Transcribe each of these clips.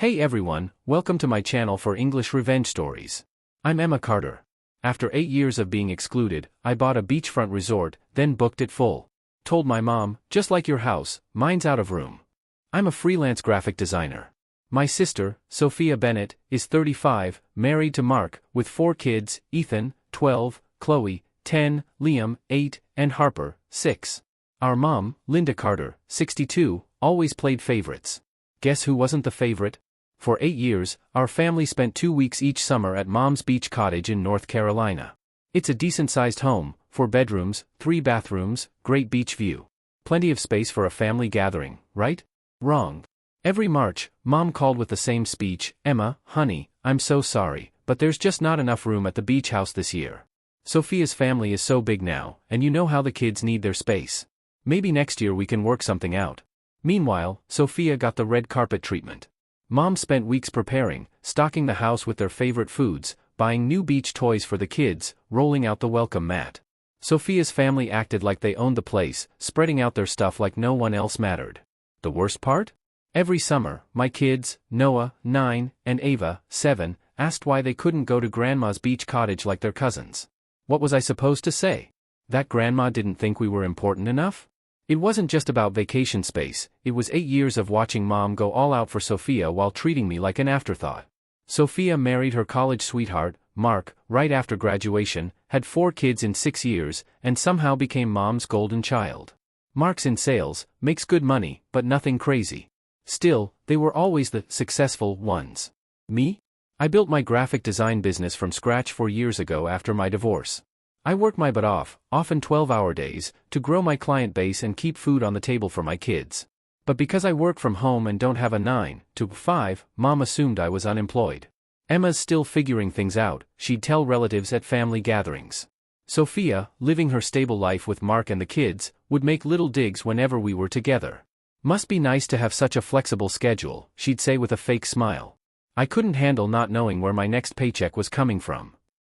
Hey everyone, welcome to my channel for English revenge stories. I'm Emma Carter. After 8 years of being excluded, I bought a beachfront resort, then booked it full. Told my mom, just like your house, mine's out of room. I'm a freelance graphic designer. My sister, Sophia Bennett, is 35, married to Mark, with 4 kids, Ethan, 12, Chloe, 10, Liam, 8, and Harper, 6. Our mom, Linda Carter, 62, always played favorites. Guess who wasn't the favorite? For 8 years, our family spent 2 weeks each summer at Mom's Beach Cottage in North Carolina. It's a decent-sized home, 4 bedrooms, 3 bathrooms, great beach view. Plenty of space for a family gathering, right? Wrong. Every March, Mom called with the same speech, "Emma, honey, I'm so sorry, but there's just not enough room at the beach house this year. Sophia's family is so big now, and you know how the kids need their space. Maybe next year we can work something out." Meanwhile, Sophia got the red carpet treatment. Mom spent weeks preparing, stocking the house with their favorite foods, buying new beach toys for the kids, rolling out the welcome mat. Sophia's family acted like they owned the place, spreading out their stuff like no one else mattered. The worst part? Every summer, my kids, Noah, 9, and Ava, 7, asked why they couldn't go to Grandma's beach cottage like their cousins. What was I supposed to say? That Grandma didn't think we were important enough? It wasn't just about vacation space, it was 8 years of watching Mom go all out for Sophia while treating me like an afterthought. Sophia married her college sweetheart, Mark, right after graduation, had 4 kids in 6 years, and somehow became Mom's golden child. Mark's in sales, makes good money, but nothing crazy. Still, they were always the successful ones. Me? I built my graphic design business from scratch 4 years ago after my divorce. I work my butt off, often 12-hour days, to grow my client base and keep food on the table for my kids. But because I work from home and don't have a 9 to 5, Mom assumed I was unemployed. Emma's still figuring things out, she'd tell relatives at family gatherings. Sophia, living her stable life with Mark and the kids, would make little digs whenever we were together. "Must be nice to have such a flexible schedule," she'd say with a fake smile. I couldn't handle not knowing where my next paycheck was coming from.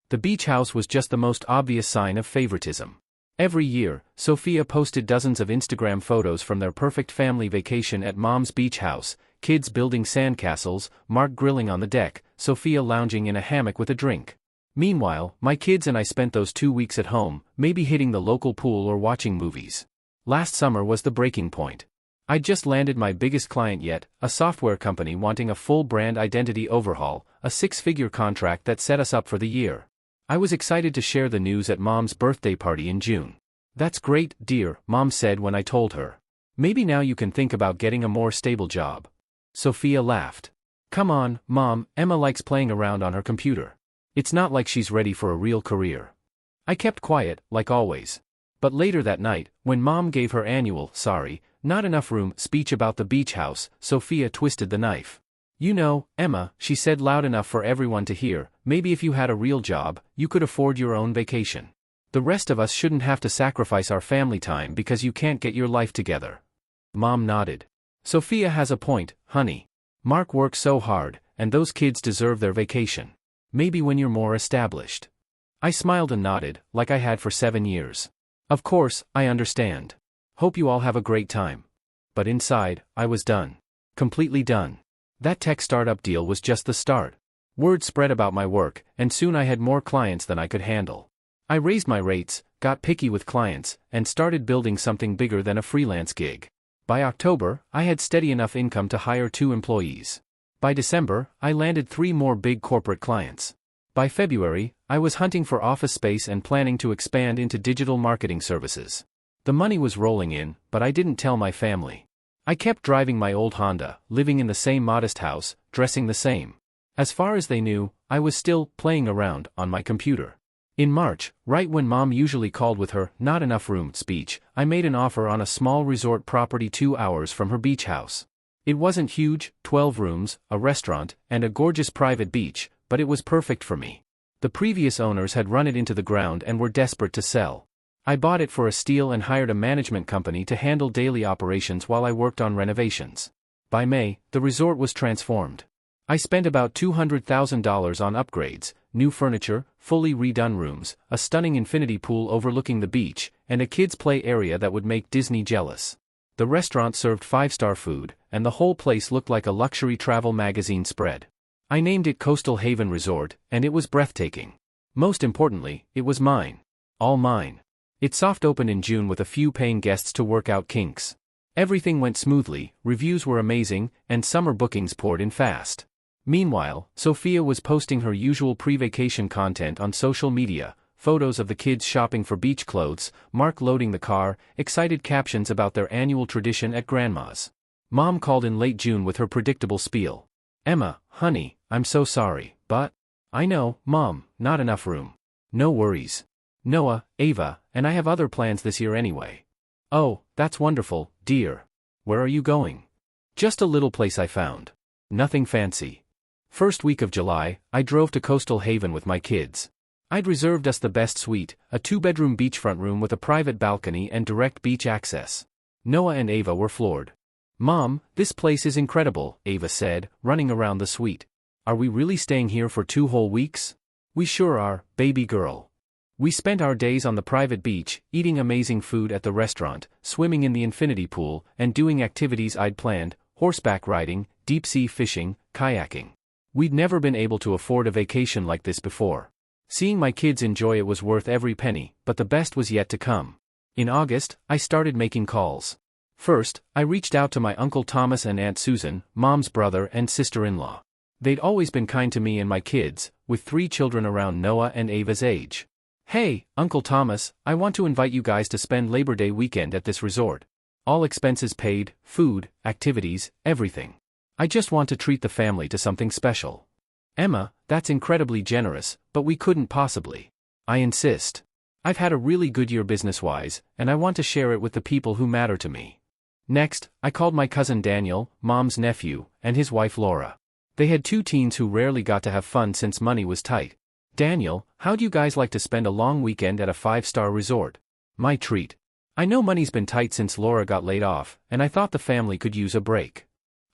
The beach house was just the most obvious sign of favoritism. Every year, Sophia posted dozens of Instagram photos from their perfect family vacation at Mom's beach house, kids building sandcastles, Mark grilling on the deck, Sophia lounging in a hammock with a drink. Meanwhile, my kids and I spent those 2 weeks at home, maybe hitting the local pool or watching movies. Last summer was the breaking point. I'd just landed my biggest client yet, a software company wanting a full brand identity overhaul, a 6-figure contract that set us up for the year. I was excited to share the news at Mom's birthday party in June. "That's great, dear," Mom said when I told her. "Maybe now you can think about getting a more stable job." Sophia laughed. "Come on, Mom, Emma likes playing around on her computer. It's not like she's ready for a real career." I kept quiet, like always. But later that night, when Mom gave her annual, "sorry, not enough room" speech about the beach house, Sophia twisted the knife. "You know, Emma," she said loud enough for everyone to hear, "maybe if you had a real job, you could afford your own vacation. The rest of us shouldn't have to sacrifice our family time because you can't get your life together." Mom nodded. "Sophia has a point, honey. Mark works so hard, and those kids deserve their vacation. Maybe when you're more established." I smiled and nodded, like I had for 7 years. "Of course, I understand. Hope you all have a great time." But inside, I was done. Completely done. That tech startup deal was just the start. Word spread about my work, and soon I had more clients than I could handle. I raised my rates, got picky with clients, and started building something bigger than a freelance gig. By October, I had steady enough income to hire 2 employees. By December, I landed 3 more big corporate clients. By February, I was hunting for office space and planning to expand into digital marketing services. The money was rolling in, but I didn't tell my family. I kept driving my old Honda, living in the same modest house, dressing the same. As far as they knew, I was still playing around on my computer. In March, right when Mom usually called with her "not enough room" speech, I made an offer on a small resort property 2 hours from her beach house. It wasn't huge, 12 rooms, a restaurant, and a gorgeous private beach, but it was perfect for me. The previous owners had run it into the ground and were desperate to sell. I bought it for a steal and hired a management company to handle daily operations while I worked on renovations. By May, the resort was transformed. I spent about $200,000 on upgrades, new furniture, fully redone rooms, a stunning infinity pool overlooking the beach, and a kids' play area that would make Disney jealous. The restaurant served five-star food, and the whole place looked like a luxury travel magazine spread. I named it Coastal Haven Resort, and it was breathtaking. Most importantly, it was mine. All mine. It soft opened in June with a few paying guests to work out kinks. Everything went smoothly, reviews were amazing, and summer bookings poured in fast. Meanwhile, Sophia was posting her usual pre-vacation content on social media, photos of the kids shopping for beach clothes, Mark loading the car, excited captions about their annual tradition at Grandma's. Mom called in late June with her predictable spiel. "Emma, honey, I'm so sorry, but..." "I know, Mom, not enough room." "No worries. Noah, Ava, and I have other plans this year anyway." "Oh, that's wonderful, dear. Where are you going?" "Just a little place I found. Nothing fancy." First week of July, I drove to Coastal Haven with my kids. I'd reserved us the best suite, a two-bedroom beachfront room with a private balcony and direct beach access. Noah and Ava were floored. "Mom, this place is incredible," Ava said, running around the suite. "Are we really staying here for 2 whole weeks?" "We sure are, baby girl." We spent our days on the private beach, eating amazing food at the restaurant, swimming in the infinity pool, and doing activities I'd planned: horseback riding, deep-sea fishing, kayaking. We'd never been able to afford a vacation like this before. Seeing my kids enjoy it was worth every penny, but the best was yet to come. In August, I started making calls. First, I reached out to my Uncle Thomas and Aunt Susan, Mom's brother and sister-in-law. They'd always been kind to me and my kids, with 3 children around Noah and Ava's age. "Hey, Uncle Thomas, I want to invite you guys to spend Labor Day weekend at this resort. All expenses paid, food, activities, everything. I just want to treat the family to something special." "Emma, that's incredibly generous, but we couldn't possibly." "I insist. I've had a really good year business-wise, and I want to share it with the people who matter to me." Next, I called my cousin Daniel, Mom's nephew, and his wife Laura. They had 2 teens who rarely got to have fun since money was tight. "Daniel, how'd you guys like to spend a long weekend at a 5-star resort?" "My treat. I know money's been tight since Laura got laid off, and I thought the family could use a break."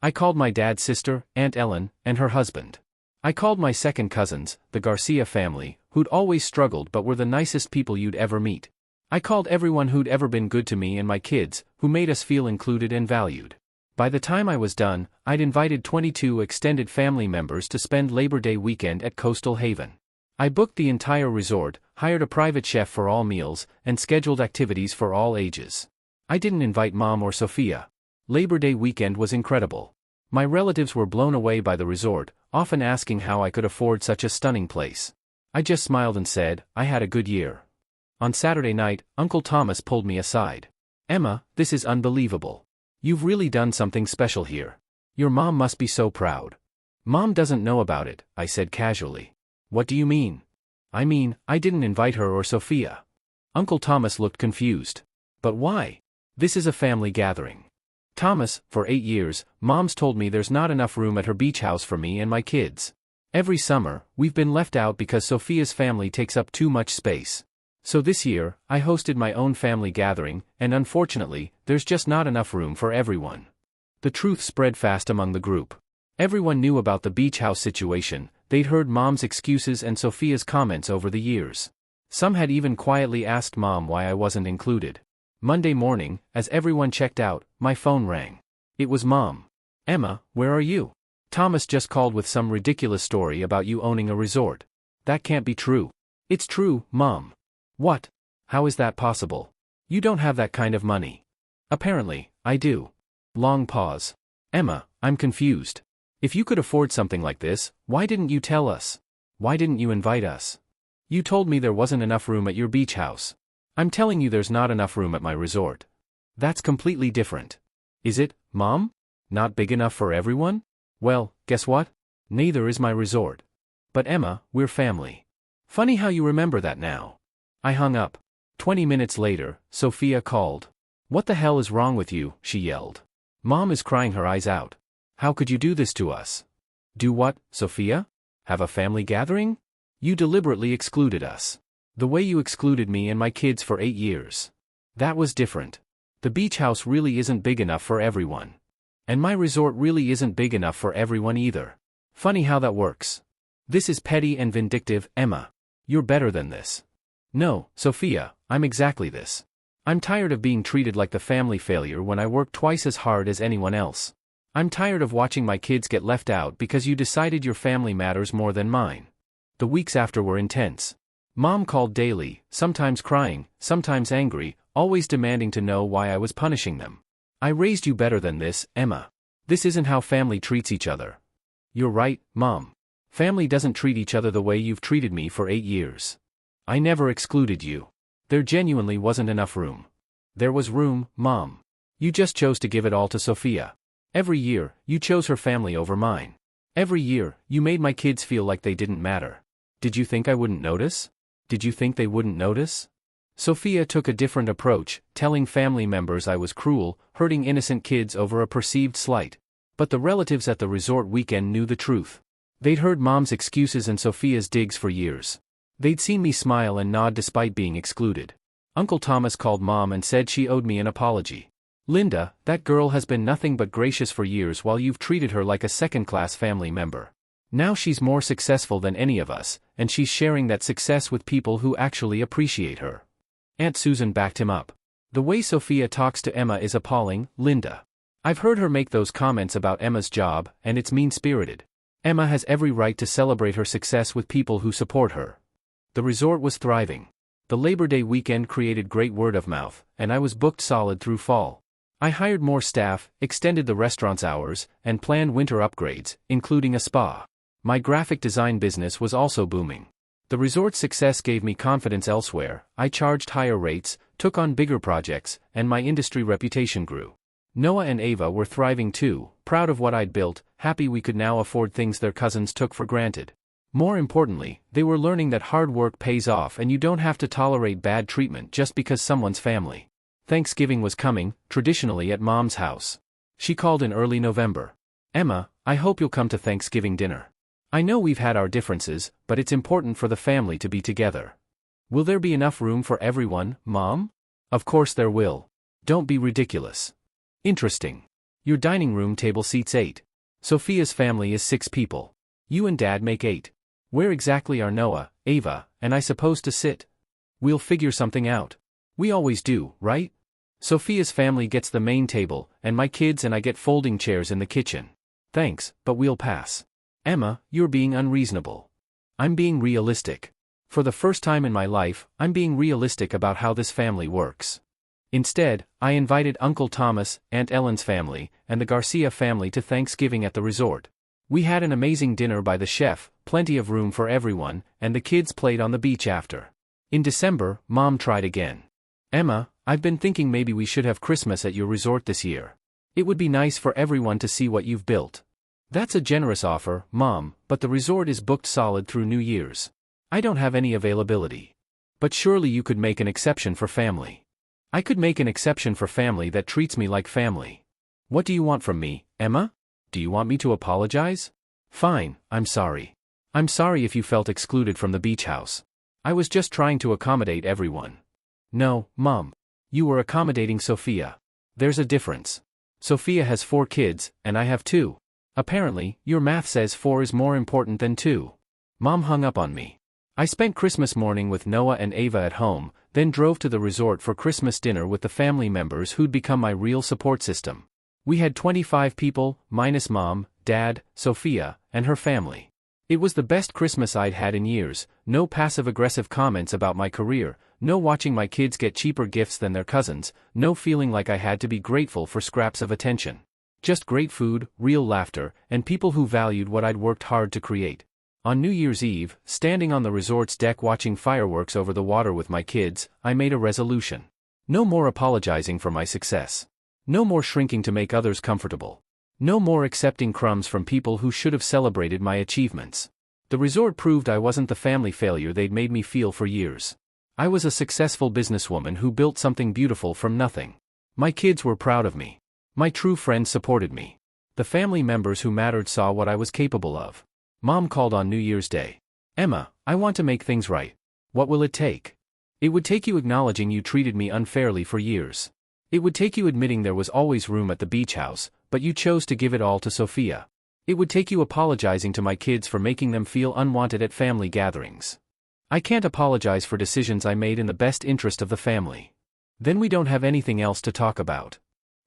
I called my dad's sister, Aunt Ellen, and her husband. I called my second cousins, the Garcia family, who'd always struggled but were the nicest people you'd ever meet. I called everyone who'd ever been good to me and my kids, who made us feel included and valued. By the time I was done, I'd invited 22 extended family members to spend Labor Day weekend at Coastal Haven. I booked the entire resort, hired a private chef for all meals, and scheduled activities for all ages. I didn't invite Mom or Sophia. Labor Day weekend was incredible. My relatives were blown away by the resort, often asking how I could afford such a stunning place. I just smiled and said, I had a good year. On Saturday night, Uncle Thomas pulled me aside. "Emma, this is unbelievable. You've really done something special here. Your mom must be so proud." "Mom doesn't know about it," I said casually. "What do you mean?" "I mean, I didn't invite her or Sophia." Uncle Thomas looked confused. "But why? This is a family gathering." "Thomas, for 8 years, Mom's told me there's not enough room at her beach house for me and my kids. Every summer, we've been left out because Sophia's family takes up too much space. So this year, I hosted my own family gathering, and unfortunately, there's just not enough room for everyone." The truth spread fast among the group. Everyone knew about the beach house situation. They'd heard Mom's excuses and Sophia's comments over the years. Some had even quietly asked Mom why I wasn't included. Monday morning, as everyone checked out, my phone rang. It was Mom. "Emma, where are you? Thomas just called with some ridiculous story about you owning a resort. That can't be true." "It's true, Mom." "What? How is that possible? You don't have that kind of money." "Apparently, I do." Long pause. "Emma, I'm confused. If you could afford something like this, why didn't you tell us? Why didn't you invite us? You told me there wasn't enough room at your beach house. I'm telling you there's not enough room at my resort. That's completely different." "Is it, Mom? Not big enough for everyone?" "Well, guess what? Neither is my resort." "But Emma, we're family." "Funny how you remember that now." I hung up. 20 minutes later, Sophia called. "What the hell is wrong with you?" she yelled. "Mom is crying her eyes out. How could you do this to us?" "Do what, Sophia? Have a family gathering? You deliberately excluded us. The way you excluded me and my kids for 8 years. That was different. The beach house really isn't big enough for everyone. And my resort really isn't big enough for everyone either. Funny how that works. This is petty and vindictive, Emma. You're better than this." "No, Sophia, I'm exactly this. I'm tired of being treated like the family failure when I work twice as hard as anyone else. I'm tired of watching my kids get left out because you decided your family matters more than mine. The weeks after were intense. Mom called daily, sometimes crying, sometimes angry, always demanding to know why I was punishing them. I raised you better than this, Emma. This isn't how family treats each other. You're right, Mom. Family doesn't treat each other the way you've treated me for 8 years. I never excluded you. There genuinely wasn't enough room. There was room, Mom. You just chose to give it all to Sophia. Every year, you chose her family over mine. Every year, you made my kids feel like they didn't matter. Did you think I wouldn't notice? Did you think they wouldn't notice? Sophia took a different approach, telling family members I was cruel, hurting innocent kids over a perceived slight. But the relatives at the resort weekend knew the truth. They'd heard Mom's excuses and Sophia's digs for years. They'd seen me smile and nod despite being excluded. Uncle Thomas called Mom and said she owed me an apology. Linda, that girl has been nothing but gracious for years while you've treated her like a second-class family member. Now she's more successful than any of us, and she's sharing that success with people who actually appreciate her. Aunt Susan backed him up. The way Sophia talks to Emma is appalling, Linda. I've heard her make those comments about Emma's job, and it's mean-spirited. Emma has every right to celebrate her success with people who support her. The resort was thriving. The Labor Day weekend created great word of mouth, and I was booked solid through fall. I hired more staff, extended the restaurant's hours, and planned winter upgrades, including a spa. My graphic design business was also booming. The resort's success gave me confidence elsewhere. I charged higher rates, took on bigger projects, and my industry reputation grew. Noah and Ava were thriving too, proud of what I'd built, happy we could now afford things their cousins took for granted. More importantly, they were learning that hard work pays off and you don't have to tolerate bad treatment just because someone's family. Thanksgiving was coming, traditionally at Mom's house. She called in early November. Emma, I hope you'll come to Thanksgiving dinner. I know we've had our differences, but it's important for the family to be together. Will there be enough room for everyone, Mom? Of course there will. Don't be ridiculous. Interesting. Your dining room table seats 8. Sophia's family is 6 people. You and Dad make 8. Where exactly are Noah, Ava, and I supposed to sit? We'll figure something out. We always do, right? Sophia's family gets the main table, and my kids and I get folding chairs in the kitchen. Thanks, but we'll pass. Emma, you're being unreasonable. I'm being realistic. For the first time in my life, I'm being realistic about how this family works. Instead, I invited Uncle Thomas, Aunt Ellen's family, and the Garcia family to Thanksgiving at the resort. We had an amazing dinner by the chef, plenty of room for everyone, and the kids played on the beach after. In December, Mom tried again. Emma, I've been thinking maybe we should have Christmas at your resort this year. It would be nice for everyone to see what you've built. That's a generous offer, Mom, but the resort is booked solid through New Year's. I don't have any availability. But surely you could make an exception for family. I could make an exception for family that treats me like family. What do you want from me, Emma? Do you want me to apologize? Fine, I'm sorry. I'm sorry if you felt excluded from the beach house. I was just trying to accommodate everyone. No, Mom. You were accommodating Sophia. There's a difference. Sophia has 4 kids, and I have 2. Apparently, your math says 4 is more important than 2. Mom hung up on me. I spent Christmas morning with Noah and Ava at home, then drove to the resort for Christmas dinner with the family members who'd become my real support system. We had 25 people, minus Mom, Dad, Sophia, and her family. It was the best Christmas I'd had in years, no passive-aggressive comments about my career, no watching my kids get cheaper gifts than their cousins, no feeling like I had to be grateful for scraps of attention. Just great food, real laughter, and people who valued what I'd worked hard to create. On New Year's Eve, standing on the resort's deck watching fireworks over the water with my kids, I made a resolution. No more apologizing for my success. No more shrinking to make others comfortable. No more accepting crumbs from people who should have celebrated my achievements. The resort proved I wasn't the family failure they'd made me feel for years. I was a successful businesswoman who built something beautiful from nothing. My kids were proud of me. My true friends supported me. The family members who mattered saw what I was capable of. Mom called on New Year's Day. Emma, I want to make things right. What will it take? It would take you acknowledging you treated me unfairly for years. It would take you admitting there was always room at the beach house, but you chose to give it all to Sophia. It would take you apologizing to my kids for making them feel unwanted at family gatherings. I can't apologize for decisions I made in the best interest of the family. Then we don't have anything else to talk about.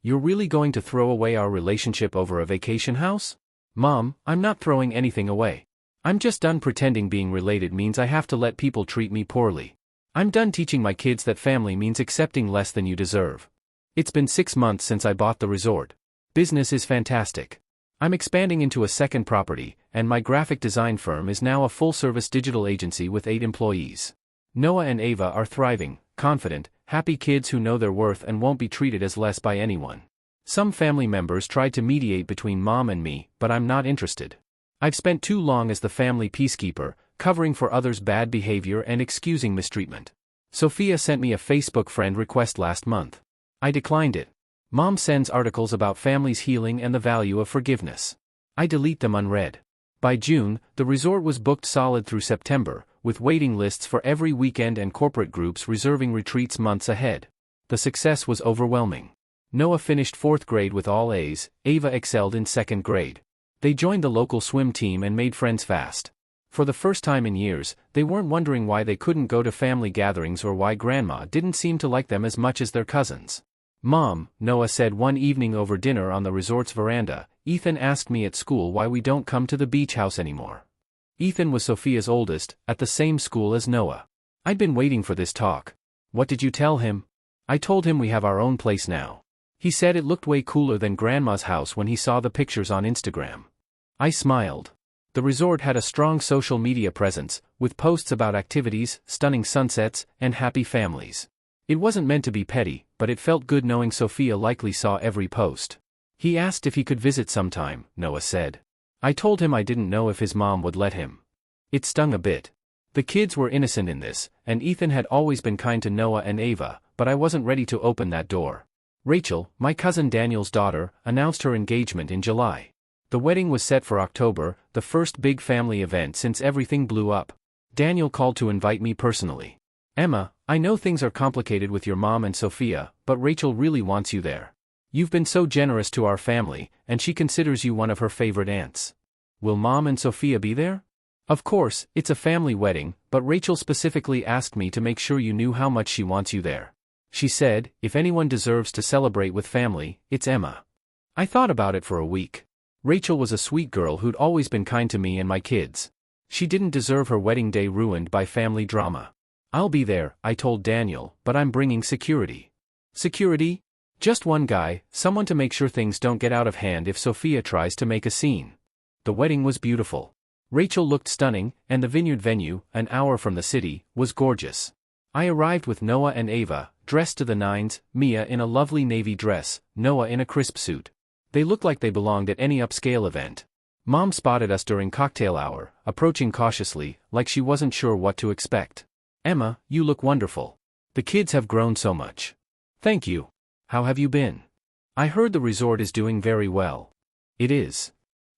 You're really going to throw away our relationship over a vacation house? Mom, I'm not throwing anything away. I'm just done pretending being related means I have to let people treat me poorly. I'm done teaching my kids that family means accepting less than you deserve. It's been 6 months since I bought the resort. Business is fantastic. I'm expanding into a second property, and my graphic design firm is now a full-service digital agency with 8 employees. Noah and Ava are thriving, confident, happy kids who know their worth and won't be treated as less by anyone. Some family members tried to mediate between Mom and me, but I'm not interested. I've spent too long as the family peacekeeper, covering for others' bad behavior and excusing mistreatment. Sophia sent me a Facebook friend request last month. I declined it. Mom sends articles about families healing and the value of forgiveness. I delete them unread. By June, the resort was booked solid through September, with waiting lists for every weekend and corporate groups reserving retreats months ahead. The success was overwhelming. Noah finished 4th grade with all A's, Ava excelled in 2nd grade. They joined the local swim team and made friends fast. For the first time in years, they weren't wondering why they couldn't go to family gatherings or why Grandma didn't seem to like them as much as their cousins. Mom, Noah said one evening over dinner on the resort's veranda, Ethan asked me at school why we don't come to the beach house anymore. Ethan was Sophia's oldest, at the same school as Noah. I'd been waiting for this talk. What did you tell him? I told him we have our own place now. He said it looked way cooler than Grandma's house when he saw the pictures on Instagram. I smiled. The resort had a strong social media presence, with posts about activities, stunning sunsets, and happy families. It wasn't meant to be petty, but it felt good knowing Sophia likely saw every post. He asked if he could visit sometime, Noah said. I told him I didn't know if his mom would let him. It stung a bit. The kids were innocent in this, and Ethan had always been kind to Noah and Ava, but I wasn't ready to open that door. Rachel, my cousin Daniel's daughter, announced her engagement in July. The wedding was set for October, the first big family event since everything blew up. Daniel called to invite me personally. Emma, I know things are complicated with your mom and Sophia, but Rachel really wants you there. You've been so generous to our family, and she considers you one of her favorite aunts. Will Mom and Sophia be there? Of course, it's a family wedding, but Rachel specifically asked me to make sure you knew how much she wants you there. She said, if anyone deserves to celebrate with family, it's Emma. I thought about it for a week. Rachel was a sweet girl who'd always been kind to me and my kids. She didn't deserve her wedding day ruined by family drama. I'll be there, I told Daniel, but I'm bringing security. Security? Just one guy, someone to make sure things don't get out of hand if Sophia tries to make a scene. The wedding was beautiful. Rachel looked stunning, and the vineyard venue, an hour from the city, was gorgeous. I arrived with Noah and Ava, dressed to the nines, Mia in a lovely navy dress, Noah in a crisp suit. They looked like they belonged at any upscale event. Mom spotted us during cocktail hour, approaching cautiously, like she wasn't sure what to expect. Emma, you look wonderful. The kids have grown so much. Thank you. How have you been? I heard the resort is doing very well. It is.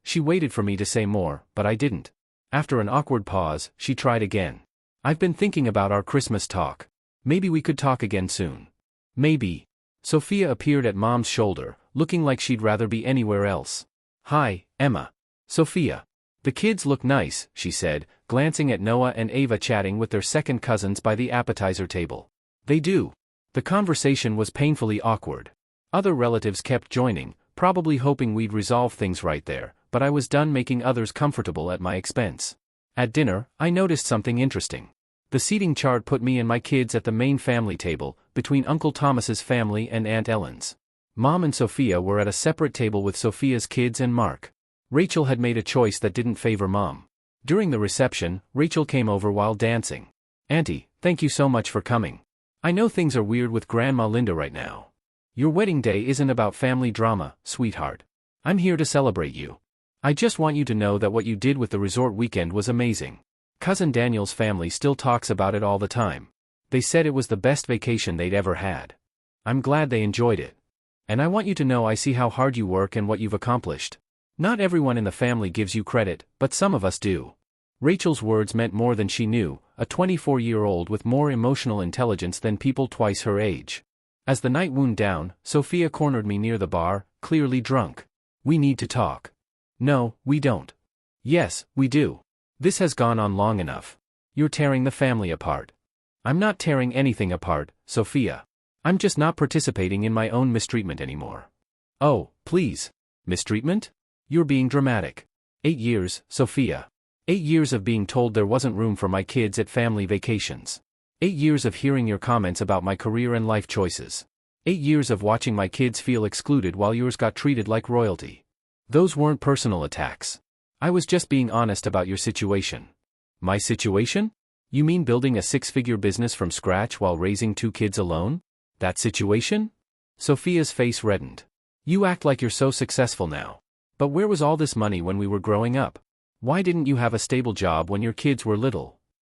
She waited for me to say more, but I didn't. After an awkward pause, she tried again. I've been thinking about our Christmas talk. Maybe we could talk again soon. Maybe. Sophia appeared at Mom's shoulder, looking like she'd rather be anywhere else. Hi, Emma. Sophia. The kids look nice, she said, glancing at Noah and Ava chatting with their second cousins by the appetizer table. They do. The conversation was painfully awkward. Other relatives kept joining, probably hoping we'd resolve things right there, but I was done making others comfortable at my expense. At dinner, I noticed something interesting. The seating chart put me and my kids at the main family table, between Uncle Thomas's family and Aunt Ellen's. Mom and Sophia were at a separate table with Sophia's kids and Mark. Rachel had made a choice that didn't favor Mom. During the reception, Rachel came over while dancing. Auntie, thank you so much for coming. I know things are weird with Grandma Linda right now. Your wedding day isn't about family drama, sweetheart. I'm here to celebrate you. I just want you to know that what you did with the resort weekend was amazing. Cousin Daniel's family still talks about it all the time. They said it was the best vacation they'd ever had. I'm glad they enjoyed it. And I want you to know I see how hard you work and what you've accomplished. Not everyone in the family gives you credit, but some of us do. Rachel's words meant more than she knew, a 24-year-old with more emotional intelligence than people twice her age. As the night wound down, Sophia cornered me near the bar, clearly drunk. We need to talk. No, we don't. Yes, we do. This has gone on long enough. You're tearing the family apart. I'm not tearing anything apart, Sophia. I'm just not participating in my own mistreatment anymore. Oh, please. Mistreatment? You're being dramatic. 8 years, Sophia. 8 years of being told there wasn't room for my kids at family vacations. 8 years of hearing your comments about my career and life choices. 8 years of watching my kids feel excluded while yours got treated like royalty. Those weren't personal attacks. I was just being honest about your situation. My situation? You mean building a 6-figure business from scratch while raising 2 kids alone? That situation? Sophia's face reddened. You act like you're so successful now. But where was all this money when we were growing up? Why didn't you have a stable job when your kids were little?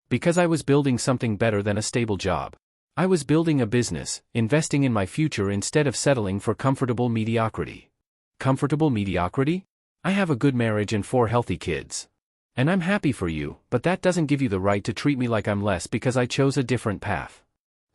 Because I was building something better than a stable job. I was building a business, investing in my future instead of settling for comfortable mediocrity. Comfortable mediocrity? I have a good marriage and 4 healthy kids. And I'm happy for you, but that doesn't give you the right to treat me like I'm less because I chose a different path.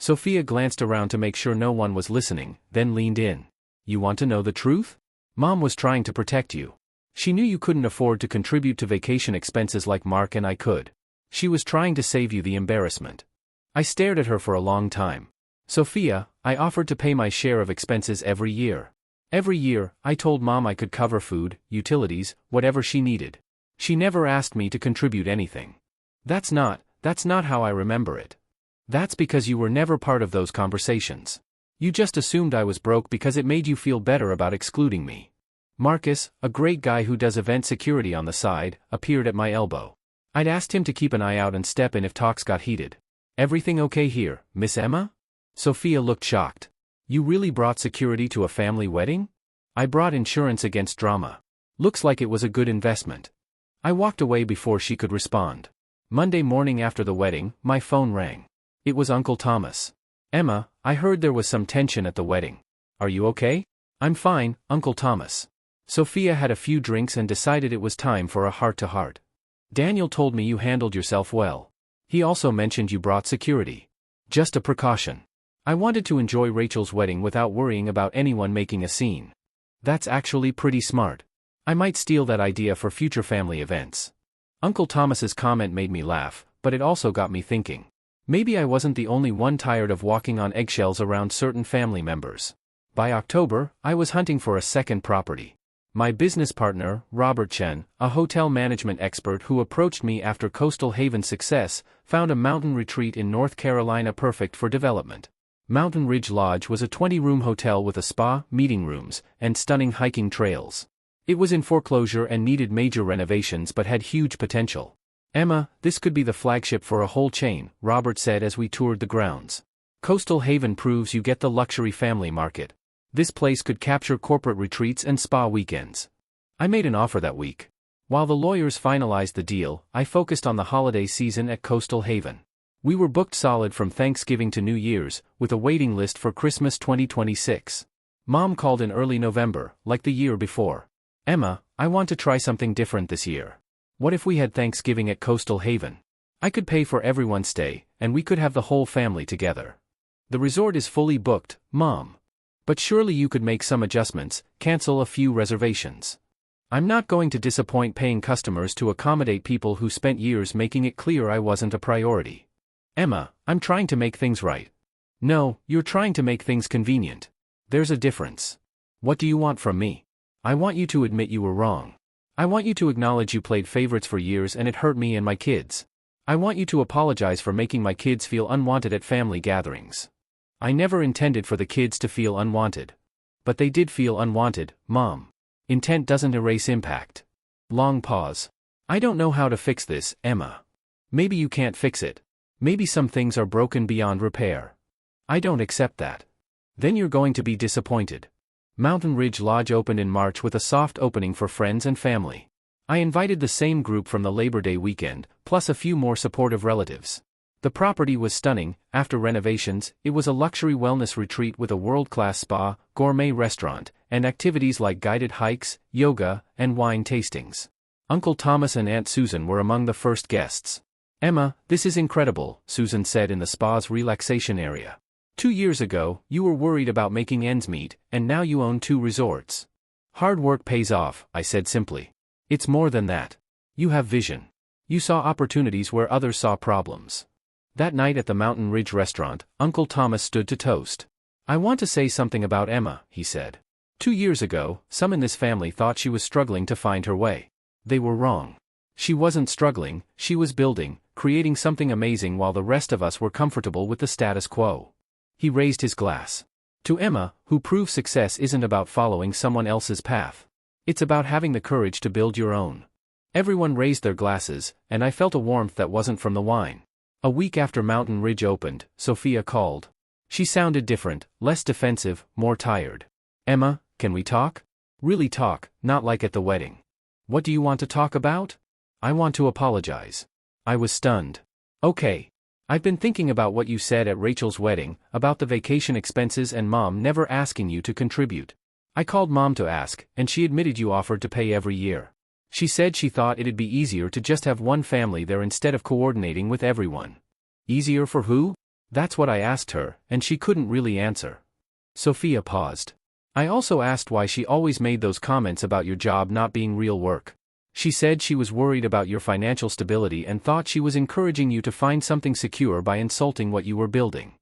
Sophia glanced around to make sure no one was listening, then leaned in. You want to know the truth? Mom was trying to protect you. She knew you couldn't afford to contribute to vacation expenses like Mark and I could. She was trying to save you the embarrassment. I stared at her for a long time. Sophia, I offered to pay my share of expenses every year. Every year, I told Mom I could cover food, utilities, whatever she needed. She never asked me to contribute anything. That's not how I remember it. That's because you were never part of those conversations. You just assumed I was broke because it made you feel better about excluding me. Marcus, a great guy who does event security on the side, appeared at my elbow. I'd asked him to keep an eye out and step in if talks got heated. Everything okay here, Miss Emma? Sophia looked shocked. You really brought security to a family wedding? I brought insurance against drama. Looks like it was a good investment. I walked away before she could respond. Monday morning after the wedding, my phone rang. It was Uncle Thomas. Emma, I heard there was some tension at the wedding. Are you okay? I'm fine, Uncle Thomas. Sophia had a few drinks and decided it was time for a heart-to-heart. Daniel told me you handled yourself well. He also mentioned you brought security. Just a precaution. I wanted to enjoy Rachel's wedding without worrying about anyone making a scene. That's actually pretty smart. I might steal that idea for future family events. Uncle Thomas's comment made me laugh, but it also got me thinking. Maybe I wasn't the only one tired of walking on eggshells around certain family members. By October, I was hunting for a second property. My business partner, Robert Chen, a hotel management expert who approached me after Coastal Haven's success, found a mountain retreat in North Carolina perfect for development. Mountain Ridge Lodge was a 20-room hotel with a spa, meeting rooms, and stunning hiking trails. It was in foreclosure and needed major renovations but had huge potential. Emma, this could be the flagship for a whole chain, Robert said as we toured the grounds. Coastal Haven proves you get the luxury family market. This place could capture corporate retreats and spa weekends. I made an offer that week. While the lawyers finalized the deal, I focused on the holiday season at Coastal Haven. We were booked solid from Thanksgiving to New Year's, with a waiting list for Christmas 2026. Mom called in early November, like the year before. Emma, I want to try something different this year. What if we had Thanksgiving at Coastal Haven? I could pay for everyone's stay, and we could have the whole family together. The resort is fully booked, Mom. But surely you could make some adjustments, cancel a few reservations. I'm not going to disappoint paying customers to accommodate people who spent years making it clear I wasn't a priority. Emma, I'm trying to make things right. No, you're trying to make things convenient. There's a difference. What do you want from me? I want you to admit you were wrong. I want you to acknowledge you played favorites for years and it hurt me and my kids. I want you to apologize for making my kids feel unwanted at family gatherings. I never intended for the kids to feel unwanted. But they did feel unwanted, Mom. Intent doesn't erase impact. Long pause. I don't know how to fix this, Emma. Maybe you can't fix it. Maybe some things are broken beyond repair. I don't accept that. Then you're going to be disappointed. Mountain Ridge Lodge opened in March with a soft opening for friends and family. I invited the same group from the Labor Day weekend, plus a few more supportive relatives. The property was stunning. After renovations, it was a luxury wellness retreat with a world-class spa, gourmet restaurant, and activities like guided hikes, yoga, and wine tastings. Uncle Thomas and Aunt Susan were among the first guests. Emma, this is incredible, Susan said in the spa's relaxation area. 2 years ago, you were worried about making ends meet, and now you own 2 resorts. Hard work pays off, I said simply. It's more than that. You have vision. You saw opportunities where others saw problems. That night at the Mountain Ridge restaurant, Uncle Thomas stood to toast. I want to say something about Emma, he said. 2 years ago, some in this family thought she was struggling to find her way. They were wrong. She wasn't struggling, she was building, creating something amazing while the rest of us were comfortable with the status quo. He raised his glass. To Emma, who proved success isn't about following someone else's path. It's about having the courage to build your own. Everyone raised their glasses, and I felt a warmth that wasn't from the wine. A week after Mountain Ridge opened, Sophia called. She sounded different, less defensive, more tired. Emma, can we talk? Really talk, not like at the wedding. What do you want to talk about? I want to apologize. I was stunned. Okay. I've been thinking about what you said at Rachel's wedding, about the vacation expenses and Mom never asking you to contribute. I called Mom to ask, and she admitted you offered to pay every year. She said she thought it'd be easier to just have one family there instead of coordinating with everyone. Easier for who? That's what I asked her, and she couldn't really answer. Sophia paused. I also asked why she always made those comments about your job not being real work. She said she was worried about your financial stability and thought she was encouraging you to find something secure by insulting what you were building.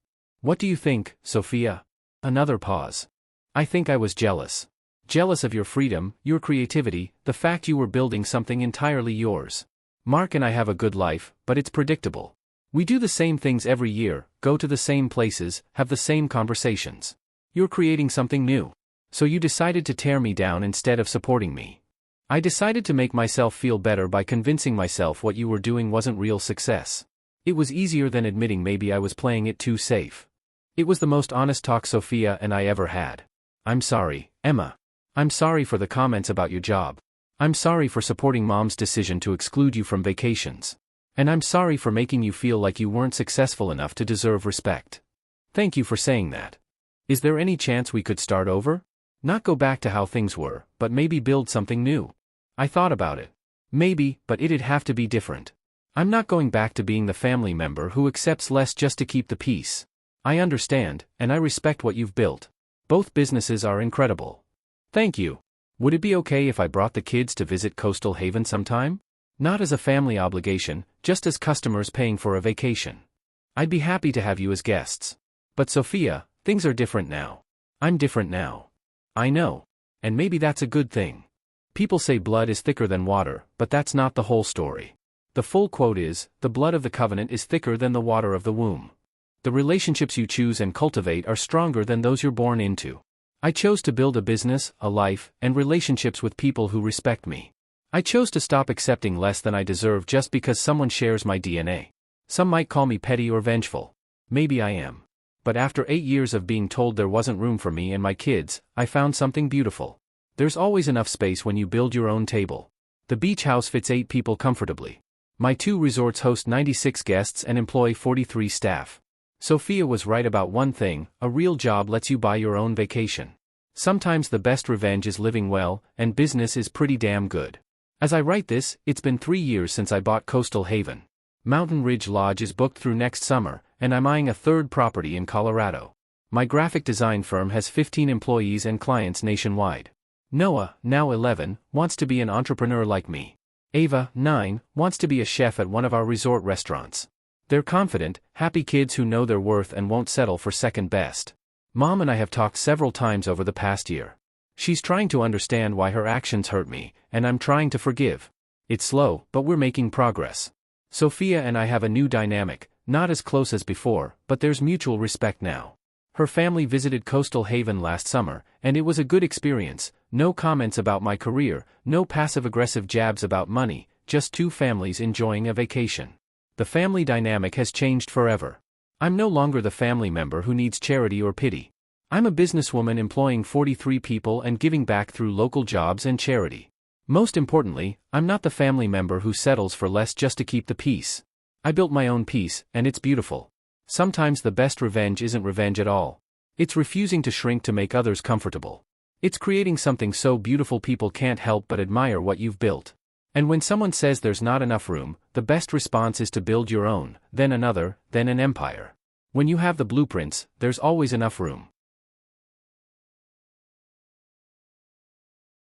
What do you think, Sophia? Another pause. I think I was jealous. Jealous of your freedom, your creativity, the fact you were building something entirely yours. Mark and I have a good life, but it's predictable. We do the same things every year, go to the same places, have the same conversations. You're creating something new. So you decided to tear me down instead of supporting me. I decided to make myself feel better by convincing myself what you were doing wasn't real success. It was easier than admitting maybe I was playing it too safe. It was the most honest talk Sophia and I ever had. I'm sorry, Emma. I'm sorry for the comments about your job. I'm sorry for supporting Mom's decision to exclude you from vacations. And I'm sorry for making you feel like you weren't successful enough to deserve respect. Thank you for saying that. Is there any chance we could start over? Not go back to how things were, but maybe build something new. I thought about it. Maybe, but it'd have to be different. I'm not going back to being the family member who accepts less just to keep the peace. I understand, and I respect what you've built. Both businesses are incredible. Thank you. Would it be okay if I brought the kids to visit Coastal Haven sometime? Not as a family obligation, just as customers paying for a vacation. I'd be happy to have you as guests. But Sophia, things are different now. I'm different now. I know. And maybe that's a good thing. People say blood is thicker than water, but that's not the whole story. The full quote is, the blood of the covenant is thicker than the water of the womb. The relationships you choose and cultivate are stronger than those you're born into. I chose to build a business, a life, and relationships with people who respect me. I chose to stop accepting less than I deserve just because someone shares my DNA. Some might call me petty or vengeful. Maybe I am. But after 8 years of being told there wasn't room for me and my kids, I found something beautiful. There's always enough space when you build your own table. The beach house fits 8 people comfortably. My 2 resorts host 96 guests and employ 43 staff. Sophia was right about one thing, a real job lets you buy your own vacation. Sometimes the best revenge is living well, and business is pretty damn good. As I write this, it's been 3 years since I bought Coastal Haven. Mountain Ridge Lodge is booked through next summer, and I'm eyeing a 3rd property in Colorado. My graphic design firm has 15 employees and clients nationwide. Noah, now 11, wants to be an entrepreneur like me. Ava, 9, wants to be a chef at one of our resort restaurants. They're confident, happy kids who know their worth and won't settle for second best. Mom and I have talked several times over the past year. She's trying to understand why her actions hurt me, and I'm trying to forgive. It's slow, but we're making progress. Sophia and I have a new dynamic, not as close as before, but there's mutual respect now. Her family visited Coastal Haven last summer, and it was a good experience. No comments about my career, no passive-aggressive jabs about money, just 2 families enjoying a vacation. The family dynamic has changed forever. I'm no longer the family member who needs charity or pity. I'm a businesswoman employing 43 people and giving back through local jobs and charity. Most importantly, I'm not the family member who settles for less just to keep the peace. I built my own peace, and it's beautiful. Sometimes the best revenge isn't revenge at all. It's refusing to shrink to make others comfortable. It's creating something so beautiful people can't help but admire what you've built. And when someone says there's not enough room, the best response is to build your own, then another, then an empire. When you have the blueprints, there's always enough room.